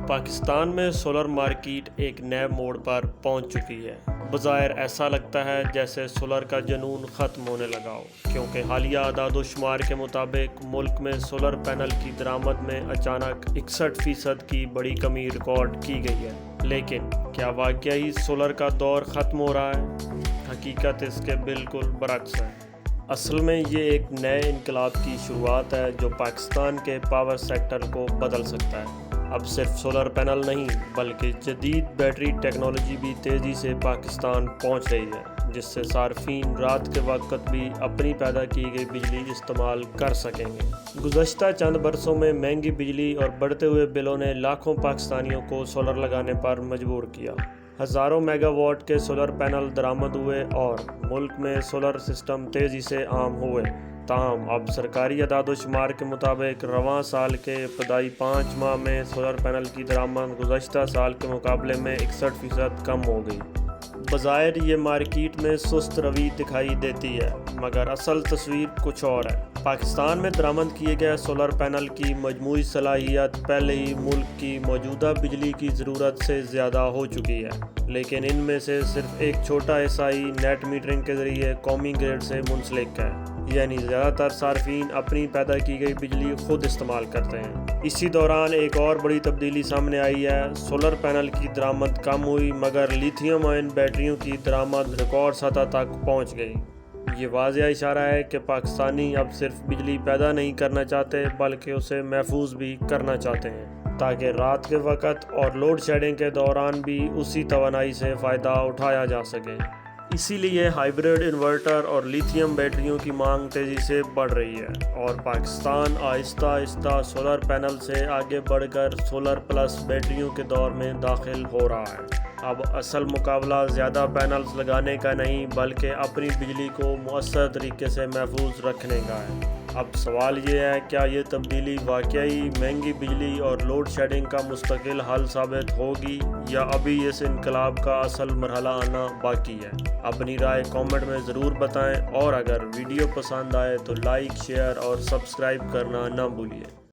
پاکستان میں solar market ایک نئے موڑ پر پہنچ چکی ہے۔ بظاہر ایسا لگتا ہے جیسے سولر کا جنون ختم ہونے لگا ہو، کیونکہ حالیہ اعداد و شمار کے مطابق ملک میں سولر پینل کی درآمد میں اچانک 61% کی بڑی کمی ریکارڈ کی گئی ہے۔ لیکن کیا واقعی سولر کا دور ختم ہو رہا ہے؟ حقیقت اس کے بالکل برعکس ہے۔ اصل میں یہ ایک نئے انقلاب کی شروعات ہے جو پاکستان کے پاور سیکٹر کو بدل سکتا ہے۔ اب صرف سولر پینل نہیں بلکہ جدید بیٹری ٹیکنالوجی بھی تیزی سے پاکستان پہنچ رہی ہے، جس سے صارفین رات کے وقت بھی اپنی پیدا کی گئی بجلی استعمال کر سکیں گے۔ گزشتہ چند برسوں میں مہنگی بجلی اور بڑھتے ہوئے بلوں نے لاکھوں پاکستانیوں کو سولر لگانے پر مجبور کیا۔ ہزاروں میگا واٹ کے سولر پینل درآمد ہوئے اور ملک میں سولر سسٹم تیزی سے عام ہوئے۔ تاہم اب سرکاری اعداد و شمار کے مطابق رواں سال کے ابتدائی 5 ماہ میں سولر پینل کی درآمد گزشتہ سال کے مقابلے میں 61% کم ہو گئی۔ بظاہر یہ مارکیٹ میں سست روی دکھائی دیتی ہے، مگر اصل تصویر کچھ اور ہے۔ پاکستان میں درآمد کیے گئے سولر پینل کی مجموعی صلاحیت پہلے ہی ملک کی موجودہ بجلی کی ضرورت سے زیادہ ہو چکی ہے، لیکن ان میں سے صرف ایک چھوٹا حصہ ہی نیٹ میٹرنگ کے ذریعے قومی گرڈ سے منسلک ہے، یعنی زیادہ تر صارفین اپنی پیدا کی گئی بجلی خود استعمال کرتے ہیں۔ اسی دوران ایک اور بڑی تبدیلی سامنے آئی ہے۔ سولر پینل کی درآمد کم ہوئی مگر لیتھیم آئن بیٹریوں کی درآمد ریکارڈ سطح تک پہنچ گئی۔ یہ واضح اشارہ ہے کہ پاکستانی اب صرف بجلی پیدا نہیں کرنا چاہتے بلکہ اسے محفوظ بھی کرنا چاہتے ہیں، تاکہ رات کے وقت اور لوڈ شیڈنگ کے دوران بھی اسی توانائی سے فائدہ اٹھایا جا سکے۔ اسی لیے ہائبرڈ انورٹر اور لیتھیم بیٹریوں کی مانگ تیزی سے بڑھ رہی ہے اور پاکستان آہستہ آہستہ سولر پینل سے آگے بڑھ کر سولر پلس بیٹریوں کے دور میں داخل ہو رہا ہے۔ اب اصل مقابلہ زیادہ پینلز لگانے کا نہیں بلکہ اپنی بجلی کو مؤثر طریقے سے محفوظ رکھنے کا ہے۔ اب سوال یہ ہے، کیا یہ تبدیلی واقعی مہنگی بجلی اور لوڈ شیڈنگ کا مستقل حل ثابت ہوگی یا ابھی اس انقلاب کا اصل مرحلہ آنا باقی ہے؟ اپنی رائے کامنٹ میں ضرور بتائیں اور اگر ویڈیو پسند آئے تو لائک، شیئر اور سبسکرائب کرنا نہ بھولیے۔